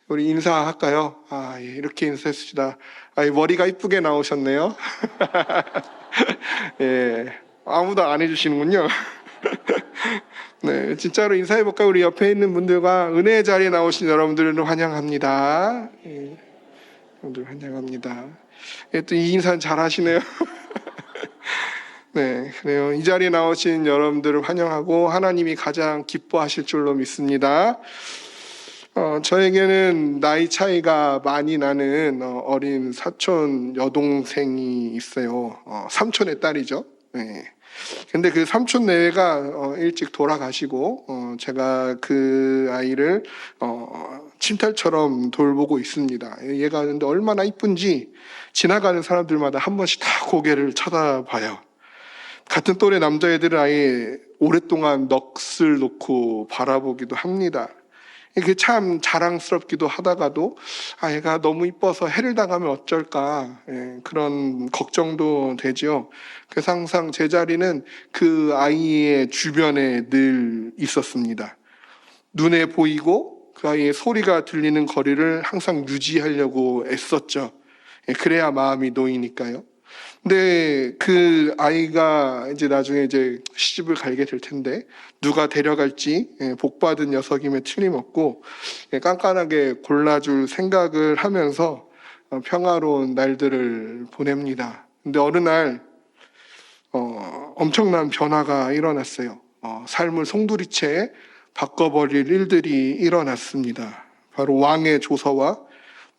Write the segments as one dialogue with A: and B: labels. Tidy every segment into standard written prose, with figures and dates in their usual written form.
A: 우리 인사할까요? 예, 이렇게 인사했습니다. 머리가 이쁘게 나오셨네요. 예, 아무도 안 해주시는군요. 네, 진짜로 인사해볼까요? 우리 옆에 있는 분들과 은혜의 자리에 나오신 여러분들을 환영합니다. 예, 여러분들 환영합니다. 예, 또 이 인사는 잘 하시네요. 네, 그래요. 이 자리에 나오신 여러분들을 환영하고 하나님이 가장 기뻐하실 줄로 믿습니다. 저에게는 나이 차이가 많이 나는 어린 사촌 여동생이 있어요. 삼촌의 딸이죠. 네. 근데 그 삼촌 내외가 일찍 돌아가시고 제가 그 아이를 친딸처럼 돌보고 있습니다. 얘가 근데 얼마나 이쁜지 지나가는 사람들마다 한 번씩 다 고개를 쳐다봐요. 같은 또래 남자애들은 아예 오랫동안 넋을 놓고 바라보기도 합니다. 이게 참 자랑스럽기도 하다가도 얘가 너무 이뻐서 해를 당하면 어쩔까, 그런 걱정도 되죠. 그래서 항상 제 자리는 그 아이의 주변에 늘 있었습니다. 눈에 보이고 그 아이의 소리가 들리는 거리를 항상 유지하려고 애썼죠. 그래야 마음이 놓이니까요. 근데 그 아이가 이제 나중에 이제 시집을 가게 될 텐데 누가 데려갈지 복받은 녀석임에 틀림없고 깐깐하게 골라줄 생각을 하면서 평화로운 날들을 보냅니다. 근데 어느 날 엄청난 변화가 일어났어요. 삶을 송두리째 바꿔버릴 일들이 일어났습니다. 바로 왕의 조서와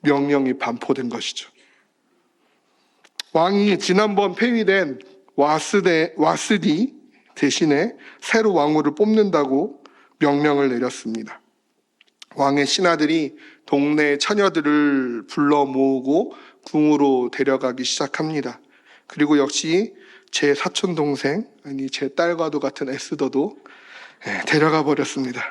A: 명령이 반포된 것이죠. 왕이 지난번 폐위된 와스디 대신에 새로 왕후를 뽑는다고 명령을 내렸습니다. 왕의 신하들이 동네 처녀들을 불러 모으고 궁으로 데려가기 시작합니다. 그리고 역시 제 사촌 동생, 아니 제 딸과도 같은 에스더도 데려가 버렸습니다.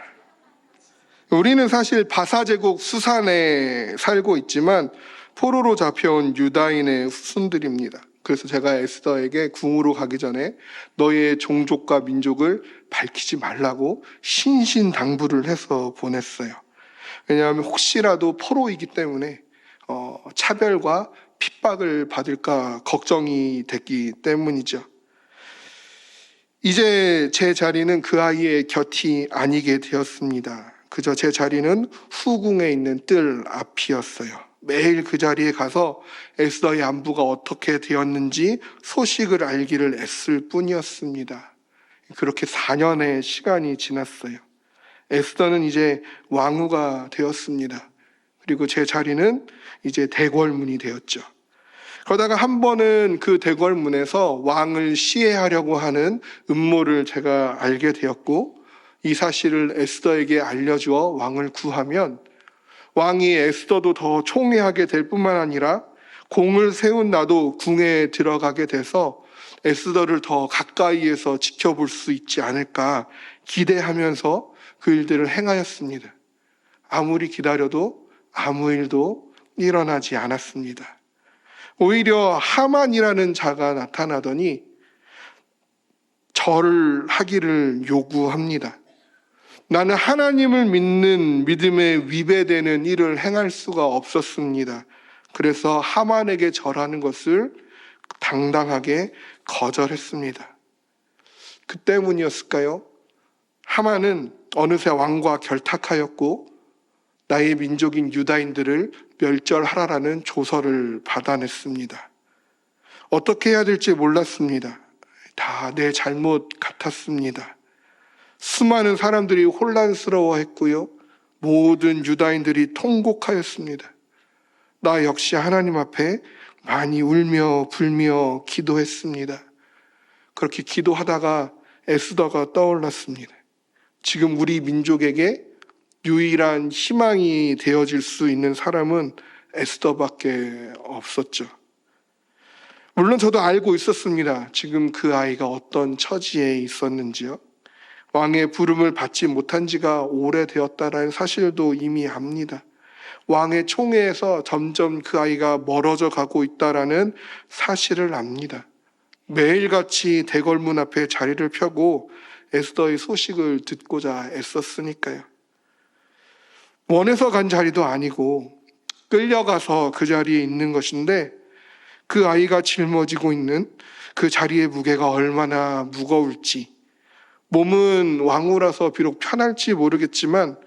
A: 우리는 사실 바사제국 수산에 살고 있지만 포로로 잡혀온 유다인의 후손들입니다. 그래서 제가 에스더에게 궁으로 가기 전에 너의 종족과 민족을 밝히지 말라고 신신당부를 해서 보냈어요. 왜냐하면 혹시라도 포로이기 때문에 차별과 핍박을 받을까 걱정이 됐기 때문이죠. 이제 제 자리는 그 아이의 곁이 아니게 되었습니다. 그저 제 자리는 후궁에 있는 뜰 앞이었어요. 매일 그 자리에 가서 에스더의 안부가 어떻게 되었는지 소식을 알기를 애쓸 뿐이었습니다. 그렇게 4년의 시간이 지났어요. 에스더는 이제 왕후가 되었습니다. 그리고 제 자리는 이제 대궐문이 되었죠. 그러다가 한 번은 그 대궐문에서 왕을 시해하려고 하는 음모를 제가 알게 되었고 이 사실을 에스더에게 알려주어 왕을 구하면 왕이 에스더도 더 총애하게 될 뿐만 아니라 공을 세운 나도 궁에 들어가게 돼서 에스더를 더 가까이에서 지켜볼 수 있지 않을까 기대하면서 그 일들을 행하였습니다. 아무리 기다려도 아무 일도 일어나지 않았습니다. 오히려 하만이라는 자가 나타나더니 절을 하기를 요구합니다. 나는 하나님을 믿는 믿음에 위배되는 일을 행할 수가 없었습니다. 그래서 하만에게 절하는 것을 당당하게 거절했습니다. 그 때문이었을까요? 하만은 어느새 왕과 결탁하였고 나의 민족인 유다인들을 멸절하라라는 조서를 받아냈습니다. 어떻게 해야 될지 몰랐습니다. 다 내 잘못 같았습니다. 수많은 사람들이 혼란스러워했고요. 모든 유다인들이 통곡하였습니다. 나 역시 하나님 앞에 많이 울며 불며 기도했습니다. 그렇게 기도하다가 에스더가 떠올랐습니다. 지금 우리 민족에게 유일한 희망이 되어질 수 있는 사람은 에스더밖에 없었죠. 물론 저도 알고 있었습니다. 지금 그 아이가 어떤 처지에 있었는지요. 왕의 부름을 받지 못한 지가 오래되었다라는 사실도 이미 압니다. 왕의 총애에서 점점 그 아이가 멀어져 가고 있다라는 사실을 압니다. 매일같이 대궐문 앞에 자리를 펴고 에스더의 소식을 듣고자 애썼으니까요. 원해서 간 자리도 아니고 끌려가서 그 자리에 있는 것인데, 그 아이가 짊어지고 있는 그 자리의 무게가 얼마나 무거울지, 몸은 왕후라서 비록 편할지 모르겠지만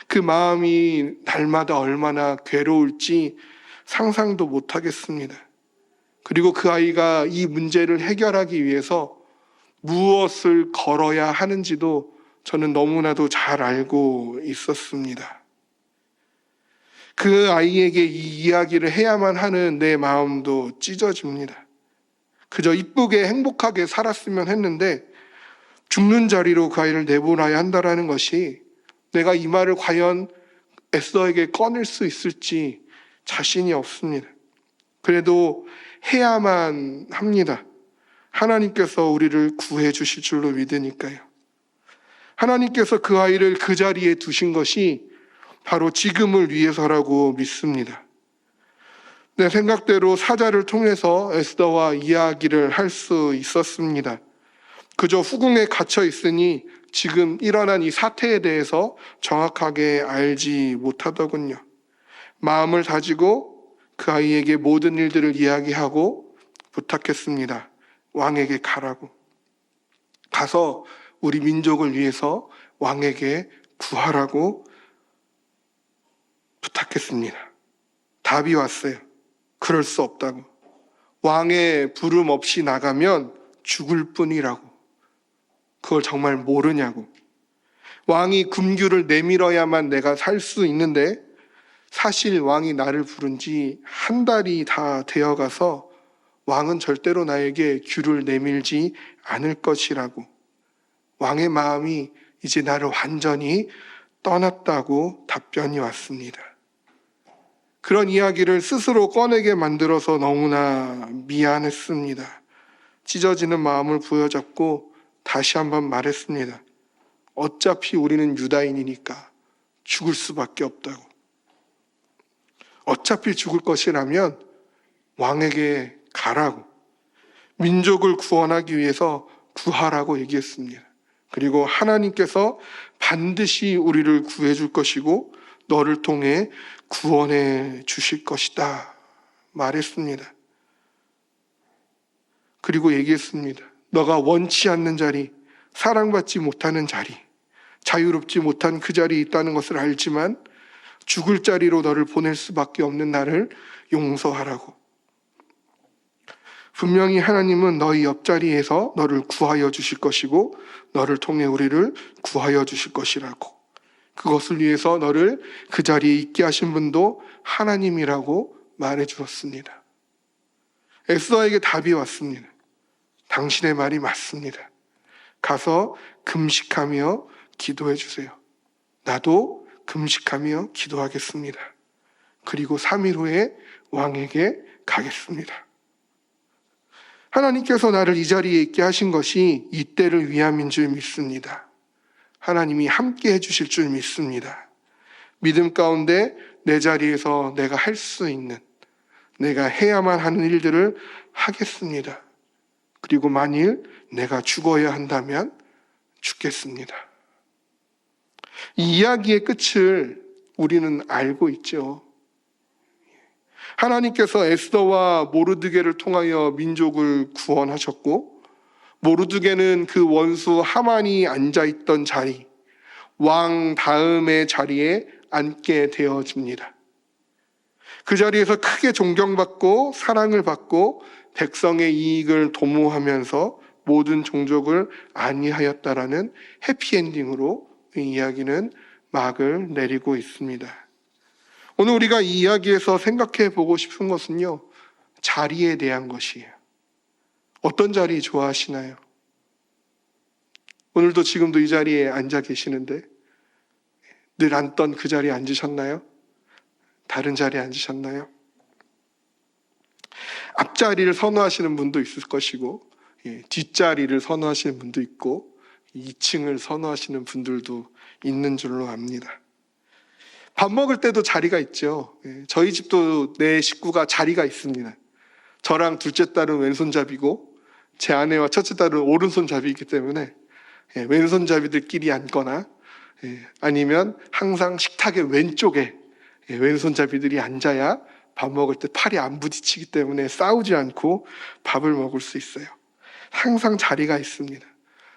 A: 그 마음이 날마다 얼마나 괴로울지 상상도 못하겠습니다. 그리고 그 아이가 이 문제를 해결하기 위해서 무엇을 걸어야 하는지도 저는 너무나도 잘 알고 있었습니다. 그 아이에게 이 이야기를 해야만 하는 내 마음도 찢어집니다. 그저 이쁘게 행복하게 살았으면 했는데 죽는 자리로 그 아이를 내보내야 한다는 것이, 내가 이 말을 과연 에스더에게 꺼낼 수 있을지 자신이 없습니다. 그래도 해야만 합니다. 하나님께서 우리를 구해 주실 줄로 믿으니까요. 하나님께서 그 아이를 그 자리에 두신 것이 바로 지금을 위해서라고 믿습니다. 내 생각대로 사자를 통해서 에스더와 이야기를 할 수 있었습니다. 그저 후궁에 갇혀 있으니 지금 일어난 이 사태에 대해서 정확하게 알지 못하더군요. 마음을 다지고 그 아이에게 모든 일들을 이야기하고 부탁했습니다. 왕에게 가라고. 가서 우리 민족을 위해서 왕에게 구하라고 부탁했습니다. 답이 왔어요. 그럴 수 없다고. 왕의 부름 없이 나가면 죽을 뿐이라고. 그걸 정말 모르냐고. 왕이 금규를 내밀어야만 내가 살 수 있는데 사실 왕이 나를 부른 지 한 달이 다 되어가서 왕은 절대로 나에게 규를 내밀지 않을 것이라고. 왕의 마음이 이제 나를 완전히 떠났다고 답변이 왔습니다. 그런 이야기를 스스로 꺼내게 만들어서 너무나 미안했습니다. 찢어지는 마음을 부여잡고 다시 한번 말했습니다. 어차피 우리는 유다인이니까 죽을 수밖에 없다고. 어차피 죽을 것이라면 왕에게 가라고. 민족을 구원하기 위해서 구하라고 얘기했습니다. 그리고 하나님께서 반드시 우리를 구해 줄 것이고 너를 통해 구원해 주실 것이다 말했습니다. 그리고 얘기했습니다. 너가 원치 않는 자리, 사랑받지 못하는 자리, 자유롭지 못한 그 자리에 있다는 것을 알지만 죽을 자리로 너를 보낼 수밖에 없는 나를 용서하라고. 분명히 하나님은 너희 옆자리에서 너를 구하여 주실 것이고 너를 통해 우리를 구하여 주실 것이라고. 그것을 위해서 너를 그 자리에 있게 하신 분도 하나님이라고 말해 주었습니다. 에스더에게 답이 왔습니다. 당신의 말이 맞습니다. 가서 금식하며 기도해 주세요. 나도 금식하며 기도하겠습니다. 그리고 3일 후에 왕에게 가겠습니다. 하나님께서 나를 이 자리에 있게 하신 것이 이 때를 위함인 줄 믿습니다. 하나님이 함께 해주실 줄 믿습니다. 믿음 가운데 내 자리에서 내가 할 수 있는, 내가 해야만 하는 일들을 하겠습니다. 그리고 만일 내가 죽어야 한다면 죽겠습니다. 이 이야기의 끝을 우리는 알고 있죠. 하나님께서 에스더와 모르드게를 통하여 민족을 구원하셨고, 모르드게는 그 원수 하만이 앉아있던 자리, 왕 다음의 자리에 앉게 되어집니다. 그 자리에서 크게 존경받고 사랑을 받고 백성의 이익을 도모하면서 모든 종족을 안위하였다라는 해피엔딩으로 이 이야기는 막을 내리고 있습니다. 오늘 우리가 이 이야기에서 생각해 보고 싶은 것은요, 자리에 대한 것이에요. 어떤 자리 좋아하시나요? 오늘도 지금도 이 자리에 앉아 계시는데 늘 앉던 그 자리에 앉으셨나요? 다른 자리에 앉으셨나요? 앞자리를 선호하시는 분도 있을 것이고 뒷자리를 선호하시는 분도 있고 2층을 선호하시는 분들도 있는 줄로 압니다. 밥 먹을 때도 자리가 있죠. 저희 집도 내 식구가 자리가 있습니다. 저랑 둘째 딸은 왼손잡이고 제 아내와 첫째 딸은 오른손잡이이기 때문에 왼손잡이들끼리 앉거나 아니면 항상 식탁의 왼쪽에 왼손잡이들이 앉아야 밥 먹을 때 팔이 안 부딪히기 때문에 싸우지 않고 밥을 먹을 수 있어요. 항상 자리가 있습니다.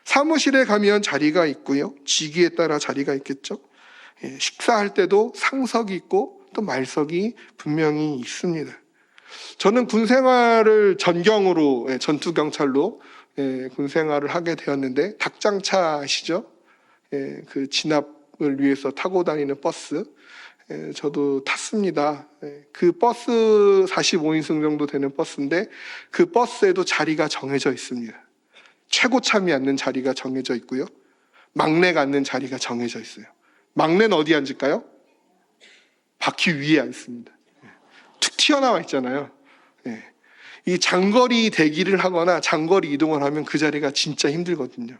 A: 사무실에 가면 자리가 있고요. 직위에 따라 자리가 있겠죠. 식사할 때도 상석이 있고 또 말석이 분명히 있습니다. 저는 군 생활을 전경으로, 전투경찰로 군 생활을 하게 되었는데, 닭장차 아시죠? 그 진압을 위해서 타고 다니는 버스, 저도 탔습니다. 그 버스 45인승 정도 되는 버스인데 그 버스에도 자리가 정해져 있습니다. 최고참이 앉는 자리가 정해져 있고요. 막내가 앉는 자리가 정해져 있어요. 막내는 어디 앉을까요? 바퀴 위에 앉습니다. 툭 튀어나와 있잖아요. 이 장거리 대기를 하거나 장거리 이동을 하면 그 자리가 진짜 힘들거든요.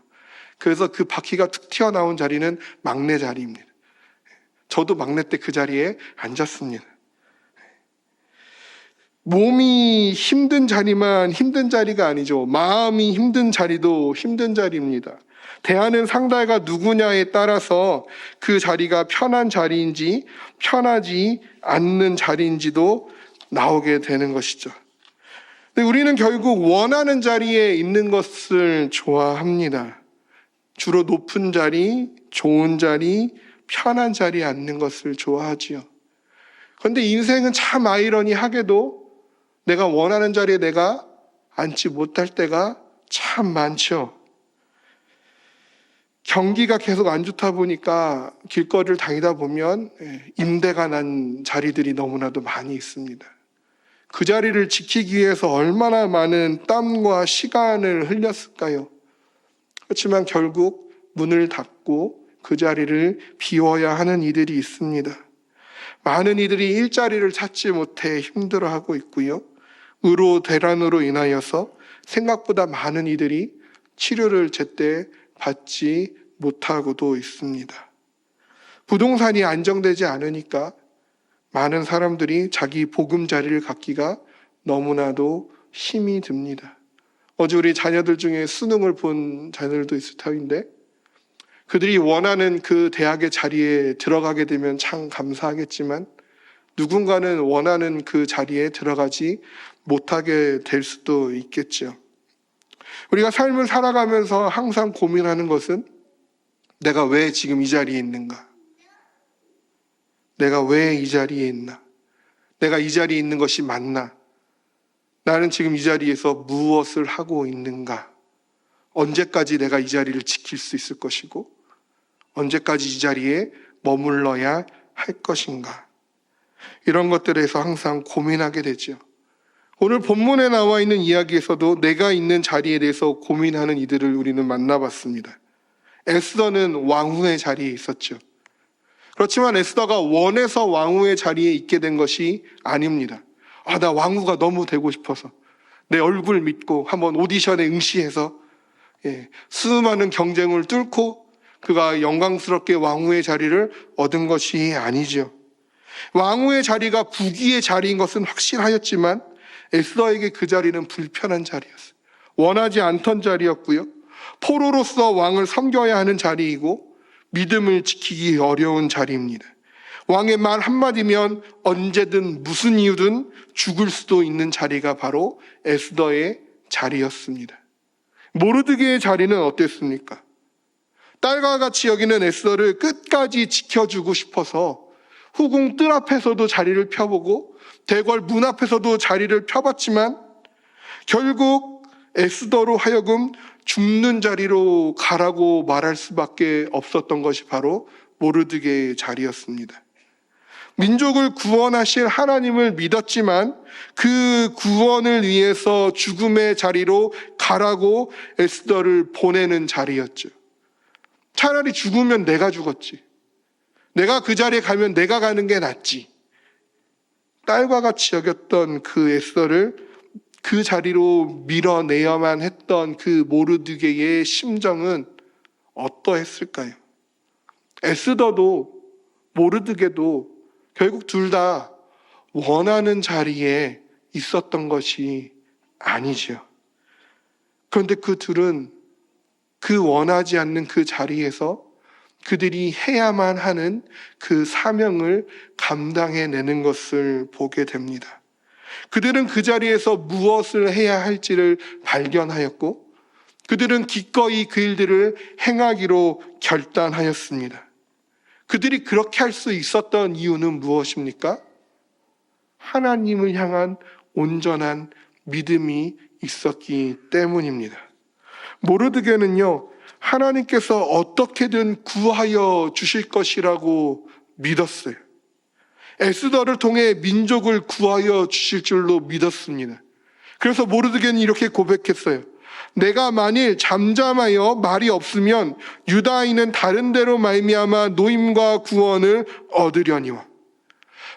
A: 그래서 그 바퀴가 툭 튀어나온 자리는 막내 자리입니다. 저도 막내 때 그 자리에 앉았습니다. 몸이 힘든 자리만 힘든 자리가 아니죠. 마음이 힘든 자리도 힘든 자리입니다. 대하는 상대가 누구냐에 따라서 그 자리가 편한 자리인지 편하지 않는 자리인지도 나오게 되는 것이죠. 근데 우리는 결국 원하는 자리에 있는 것을 좋아합니다. 주로 높은 자리, 좋은 자리, 편한 자리에 앉는 것을 좋아하지요. 그런데 인생은 참 아이러니하게도 내가 원하는 자리에 내가 앉지 못할 때가 참 많죠. 경기가 계속 안 좋다 보니까 길거리를 다니다 보면 임대가 난 자리들이 너무나도 많이 있습니다. 그 자리를 지키기 위해서 얼마나 많은 땀과 시간을 흘렸을까요? 그렇지만 결국 문을 닫고 그 자리를 비워야 하는 이들이 있습니다. 많은 이들이 일자리를 찾지 못해 힘들어하고 있고요. 의료대란으로 인하여서 생각보다 많은 이들이 치료를 제때 받지 못하고도 있습니다. 부동산이 안정되지 않으니까 많은 사람들이 자기 보금자리를 갖기가 너무나도 힘이 듭니다. 어제 우리 자녀들 중에 수능을 본 자녀들도 있을 터인데 그들이 원하는 그 대학의 자리에 들어가게 되면 참 감사하겠지만 누군가는 원하는 그 자리에 들어가지 못하게 될 수도 있겠죠. 우리가 삶을 살아가면서 항상 고민하는 것은 내가 왜 지금 이 자리에 있는가? 내가 왜 이 자리에 있나? 내가 이 자리에 있는 것이 맞나? 나는 지금 이 자리에서 무엇을 하고 있는가? 언제까지 내가 이 자리를 지킬 수 있을 것이고 언제까지 이 자리에 머물러야 할 것인가? 이런 것들에서 항상 고민하게 되죠. 오늘 본문에 나와 있는 이야기에서도 내가 있는 자리에 대해서 고민하는 이들을 우리는 만나봤습니다. 에스더는 왕후의 자리에 있었죠. 그렇지만 에스더가 원해서 왕후의 자리에 있게 된 것이 아닙니다. 나 왕후가 너무 되고 싶어서 내 얼굴 믿고 한번 오디션에 응시해서 수많은 경쟁을 뚫고 그가 영광스럽게 왕후의 자리를 얻은 것이 아니죠. 왕후의 자리가 부귀의 자리인 것은 확실하였지만 에스더에게 그 자리는 불편한 자리였어요. 원하지 않던 자리였고요. 포로로서 왕을 섬겨야 하는 자리이고 믿음을 지키기 어려운 자리입니다. 왕의 말 한마디면 언제든 무슨 이유든 죽을 수도 있는 자리가 바로 에스더의 자리였습니다. 모르드게의 자리는 어땠습니까? 딸과 같이 여기는 에스더를 끝까지 지켜주고 싶어서 후궁 뜰 앞에서도 자리를 펴보고 대궐 문 앞에서도 자리를 펴봤지만 결국 에스더로 하여금 죽는 자리로 가라고 말할 수밖에 없었던 것이 바로 모르드게의 자리였습니다. 민족을 구원하실 하나님을 믿었지만 그 구원을 위해서 죽음의 자리로 가라고 에스더를 보내는 자리였죠. 차라리 죽으면 내가 죽었지. 내가 그 자리에 가면 내가 가는 게 낫지. 딸과 같이 여겼던 그 에스더를 그 자리로 밀어내야만 했던 그 모르드게의 심정은 어떠했을까요? 에스더도 모르드게도 결국 둘 다 원하는 자리에 있었던 것이 아니죠. 그런데 그 둘은 그 원하지 않는 그 자리에서 그들이 해야만 하는 그 사명을 감당해내는 것을 보게 됩니다. 그들은 그 자리에서 무엇을 해야 할지를 발견하였고 그들은 기꺼이 그 일들을 행하기로 결단하였습니다. 그들이 그렇게 할 수 있었던 이유는 무엇입니까? 하나님을 향한 온전한 믿음이 있었기 때문입니다. 모르드게는요, 하나님께서 어떻게든 구하여 주실 것이라고 믿었어요. 에스더를 통해 민족을 구하여 주실 줄로 믿었습니다. 그래서 모르드게는 이렇게 고백했어요. 내가 만일 잠잠하여 말이 없으면 유다인은 다른 데로 말미암아 노임과 구원을 얻으려니와.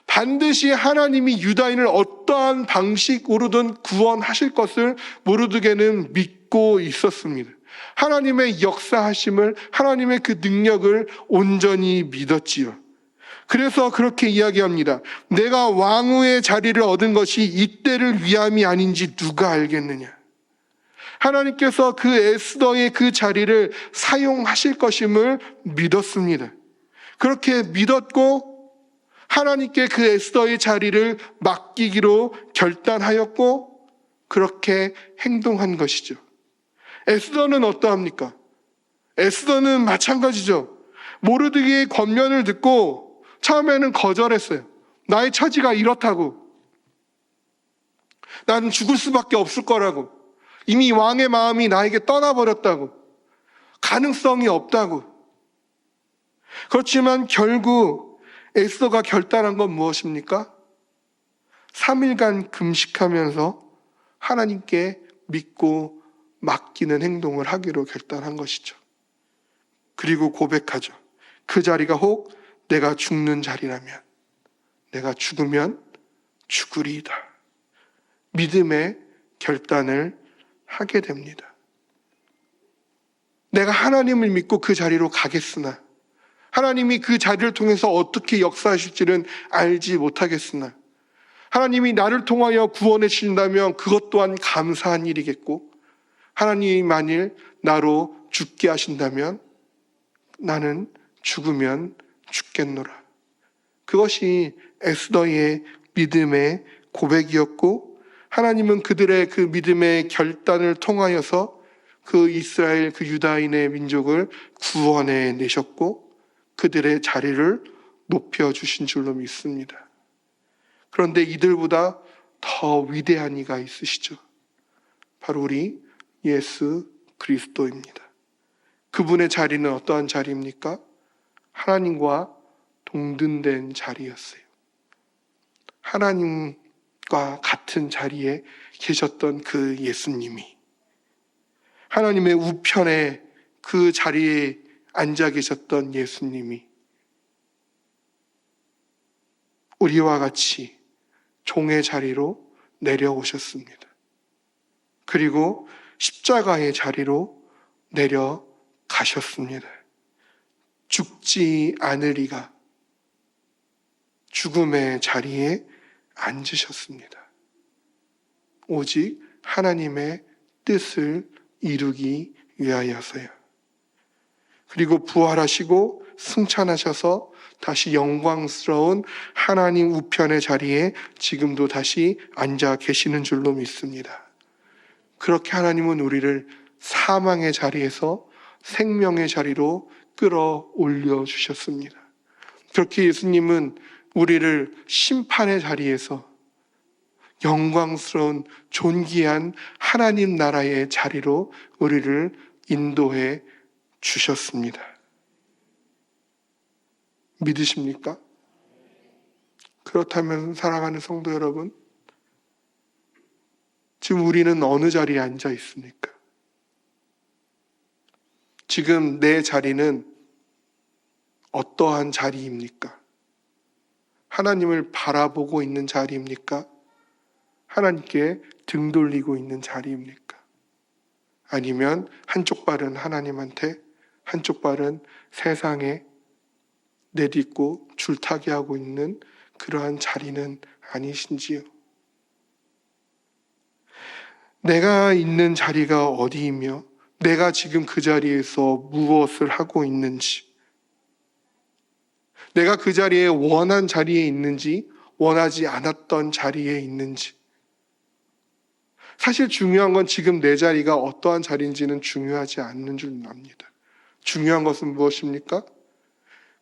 A: 반드시 하나님이 유다인을 어떠한 방식으로든 구원하실 것을 모르드게는 믿고 있었습니다. 하나님의 역사하심을, 하나님의 그 능력을 온전히 믿었지요. 그래서 그렇게 이야기합니다. 내가 왕후의 자리를 얻은 것이 이때를 위함이 아닌지 누가 알겠느냐. 하나님께서 그 에스더의 그 자리를 사용하실 것임을 믿었습니다. 그렇게 믿었고 하나님께 그 에스더의 자리를 맡기기로 결단하였고 그렇게 행동한 것이죠. 에스더는 어떠합니까? 에스더는 마찬가지죠. 모르드게의 권면을 듣고 처음에는 거절했어요. 나의 처지가 이렇다고. 나는 죽을 수밖에 없을 거라고. 이미 왕의 마음이 나에게 떠나버렸다고. 가능성이 없다고. 그렇지만 결국 에스더가 결단한 건 무엇입니까? 3일간 금식하면서 하나님께 믿고 맡기는 행동을 하기로 결단한 것이죠. 그리고 고백하죠. 그 자리가 혹 내가 죽는 자리라면 내가 죽으면 죽으리이다. 믿음의 결단을 하게 됩니다. 내가 하나님을 믿고 그 자리로 가겠으나 하나님이 그 자리를 통해서 어떻게 역사하실지는 알지 못하겠으나 하나님이 나를 통하여 구원해 주신다면 그것 또한 감사한 일이겠고 하나님이 만일 나로 죽게 하신다면 나는 죽으면 죽겠노라. 그것이 에스더의 믿음의 고백이었고 하나님은 그들의 그 믿음의 결단을 통하여서 그 이스라엘 그 유다인의 민족을 구원해 내셨고 그들의 자리를 높여주신 줄로 믿습니다. 그런데 이들보다 더 위대한 이가 있으시죠. 바로 우리 예수 그리스도입니다. 그분의 자리는 어떠한 자리입니까? 하나님과 동등된 자리였어요. 하나님과 같은 자리에 계셨던 그 예수님이 하나님의 우편에 그 자리에 앉아 계셨던 예수님이 우리와 같이 종의 자리로 내려오셨습니다. 그리고 십자가의 자리로 내려가셨습니다. 죽지 않으리가 죽음의 자리에 앉으셨습니다. 오직 하나님의 뜻을 이루기 위하여서요. 그리고 부활하시고 승천하셔서 다시 영광스러운 하나님 우편의 자리에 지금도 다시 앉아 계시는 줄로 믿습니다. 그렇게 하나님은 우리를 사망의 자리에서 생명의 자리로 끌어올려 주셨습니다. 그렇게 예수님은 우리를 심판의 자리에서 영광스러운 존귀한 하나님 나라의 자리로 우리를 인도해 주셨습니다. 믿으십니까? 그렇다면 사랑하는 성도 여러분, 지금 우리는 어느 자리에 앉아 있습니까? 지금 내 자리는 어떠한 자리입니까? 하나님을 바라보고 있는 자리입니까? 하나님께 등 돌리고 있는 자리입니까? 아니면 한쪽 발은 하나님한테 한쪽 발은 세상에 내딛고 줄타기 하고 있는 그러한 자리는 아니신지요? 내가 있는 자리가 어디이며 내가 지금 그 자리에서 무엇을 하고 있는지 내가 그 자리에 원한 자리에 있는지 원하지 않았던 자리에 있는지. 사실 중요한 건 지금 내 자리가 어떠한 자리인지는 중요하지 않는 줄 압니다. 중요한 것은 무엇입니까?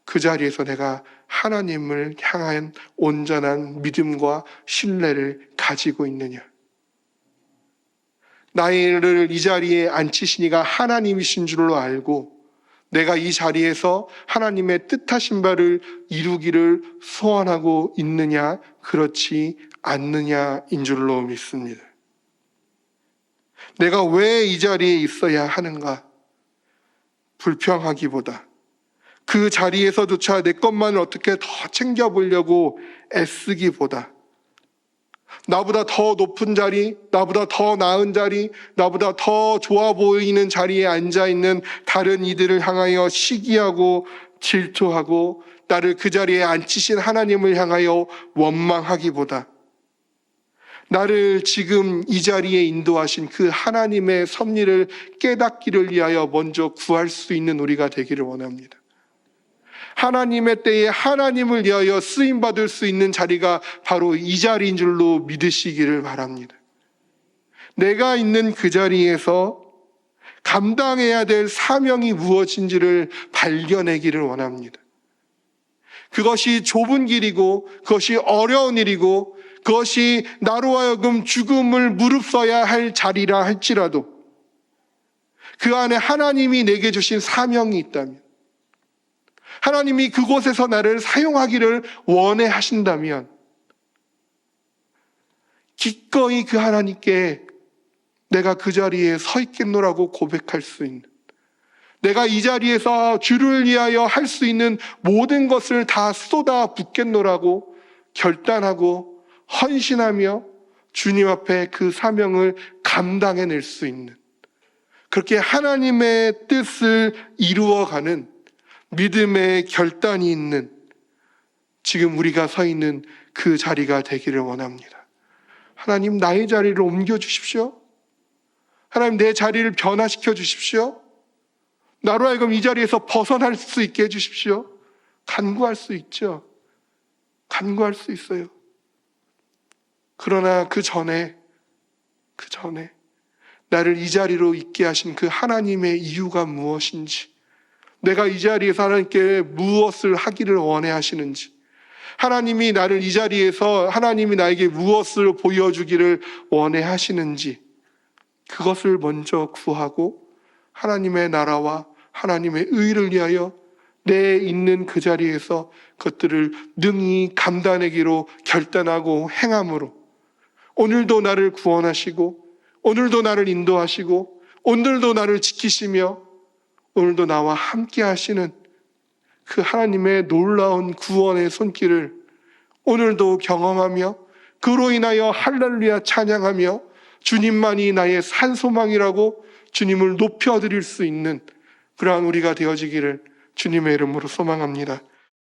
A: 그 자리에서 내가 하나님을 향한 온전한 믿음과 신뢰를 가지고 있느냐. 나를 이 자리에 앉히신 이가 하나님이신 줄로 알고 내가 이 자리에서 하나님의 뜻하신 바를 이루기를 소원하고 있느냐, 그렇지 않느냐인 줄로 믿습니다. 내가 왜 이 자리에 있어야 하는가? 불평하기보다 그 자리에서조차 내 것만을 어떻게 더 챙겨보려고 애쓰기보다 나보다 더 높은 자리, 나보다 더 나은 자리, 나보다 더 좋아 보이는 자리에 앉아있는 다른 이들을 향하여 시기하고 질투하고 나를 그 자리에 앉히신 하나님을 향하여 원망하기보다 나를 지금 이 자리에 인도하신 그 하나님의 섭리를 깨닫기를 위하여 먼저 구할 수 있는 우리가 되기를 원합니다. 하나님의 때에 하나님을 위하여 쓰임받을 수 있는 자리가 바로 이 자리인 줄로 믿으시기를 바랍니다. 내가 있는 그 자리에서 감당해야 될 사명이 무엇인지를 발견하기를 원합니다. 그것이 좁은 길이고 그것이 어려운 일이고 그것이 나로 하여금 죽음을 무릅써야 할 자리라 할지라도 그 안에 하나님이 내게 주신 사명이 있다면 하나님이 그곳에서 나를 사용하기를 원해 하신다면 기꺼이 그 하나님께 내가 그 자리에 서 있겠노라고 고백할 수 있는, 내가 이 자리에서 주를 위하여 할 수 있는 모든 것을 다 쏟아 붓겠노라고 결단하고 헌신하며 주님 앞에 그 사명을 감당해낼 수 있는, 그렇게 하나님의 뜻을 이루어가는 믿음의 결단이 있는 지금 우리가 서 있는 그 자리가 되기를 원합니다. 하나님, 나의 자리를 옮겨주십시오. 하나님, 내 자리를 변화시켜 주십시오. 나로 하여금 이 자리에서 벗어날 수 있게 해주십시오. 간구할 수 있죠. 간구할 수 있어요. 그러나 그 전에 나를 이 자리로 있게 하신 그 하나님의 이유가 무엇인지, 내가 이 자리에서 하나님께 무엇을 하기를 원해 하시는지, 하나님이 나를 이 자리에서 하나님이 나에게 무엇을 보여주기를 원해 하시는지, 그것을 먼저 구하고 하나님의 나라와 하나님의 의를 위하여 내 있는 그 자리에서 그것들을 능히 감당하기로 결단하고 행함으로 오늘도 나를 구원하시고 오늘도 나를 인도하시고 오늘도 나를 지키시며 오늘도 나와 함께 하시는 그 하나님의 놀라운 구원의 손길을 오늘도 경험하며 그로 인하여 할렐루야 찬양하며 주님만이 나의 산소망이라고 주님을 높여드릴 수 있는 그러한 우리가 되어지기를 주님의 이름으로 소망합니다.